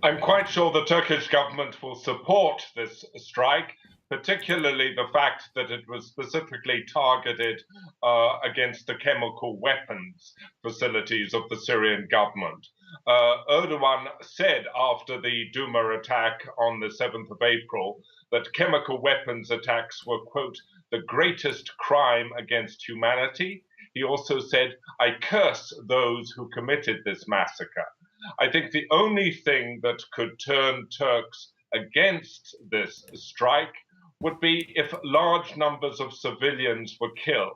I'm quite sure the Turkish government will support this strike, particularly the fact that it was specifically targeted against the chemical weapons facilities of the Syrian government. Erdogan said after the Duma attack on the 7th of April that chemical weapons attacks were, quote, the greatest crime against humanity. He also said, I curse those who committed this massacre. I think the only thing that could turn Turks against this strike would be if large numbers of civilians were killed.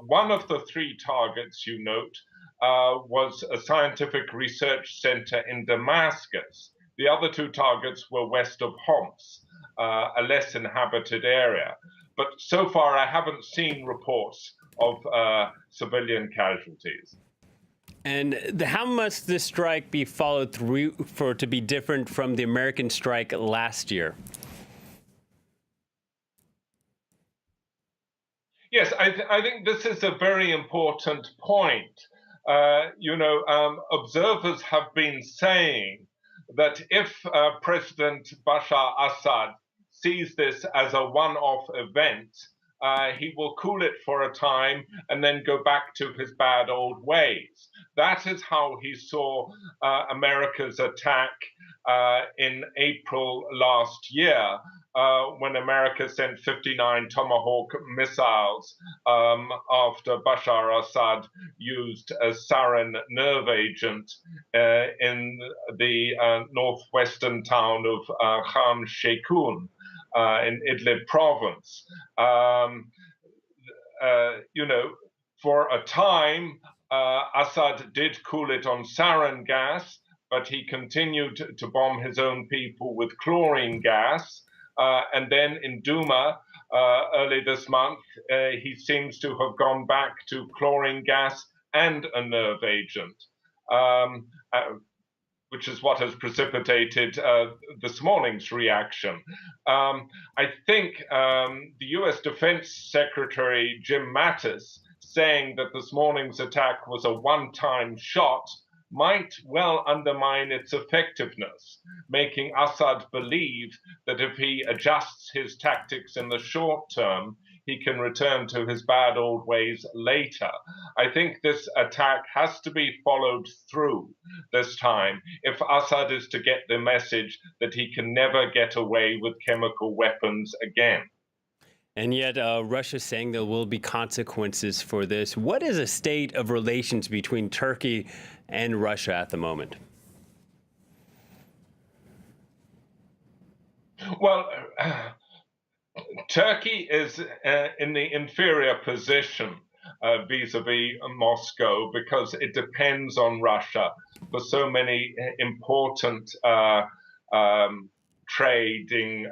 One of the three targets, you note, was a scientific research center in Damascus. The other two targets were west of Homs, a less inhabited area. But so far, I haven't seen reports of civilian casualties. And how must this strike be followed through for it to be different from the American strike last year? Yes, I think this is a very important point. Observers have been saying that if President Bashar Assad sees this as a one-off event, he will cool it for a time and then go back to his bad old ways. That is how he saw America's attack in April last year, when America sent 59 Tomahawk missiles after Bashar Assad used a sarin nerve agent in the northwestern town of Khan Sheikhoun in Idlib province. For a time, Assad did cool it on sarin gas, but he continued to bomb his own people with chlorine gas. And then in Duma, early this month, he seems to have gone back to chlorine gas and a nerve agent, which is what has precipitated this morning's reaction. I think the US Defense Secretary Jim Mattis saying that this morning's attack was a one-time shot might well undermine its effectiveness, making Assad believe that if he adjusts his tactics in the short term, he can return to his bad old ways later. I think this attack has to be followed through this time if Assad is to get the message that he can never get away with chemical weapons again. And yet, Russia's saying there will be consequences for this. What is the state of relations between Turkey and Russia at the moment? Well, Turkey is in the inferior position vis-a-vis Moscow because it depends on Russia for so many important trading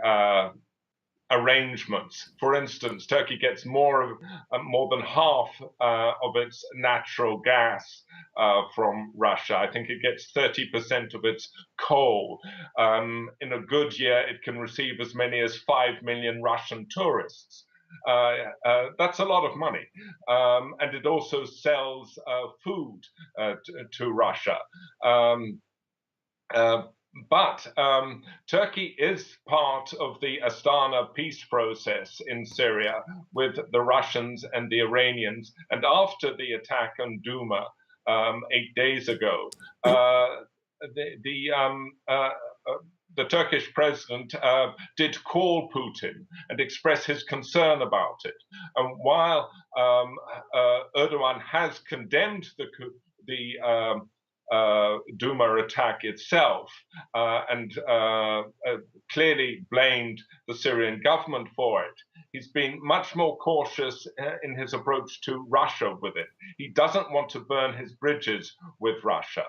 arrangements. For instance, Turkey gets more than half of its natural gas from Russia. I think it gets 30% of its coal. In a good year, it can receive as many as 5 million Russian tourists. That's a lot of money. And it also sells food to Russia. But Turkey is part of the Astana peace process in Syria with the Russians and the Iranians. And after the attack on Duma 8 days ago, the Turkish president did call Putin and express his concern about it. And while Erdogan has condemned the Duma attack itself and clearly blamed the Syrian government for it, he's been much more cautious in his approach to Russia with it. He doesn't want to burn his bridges with Russia.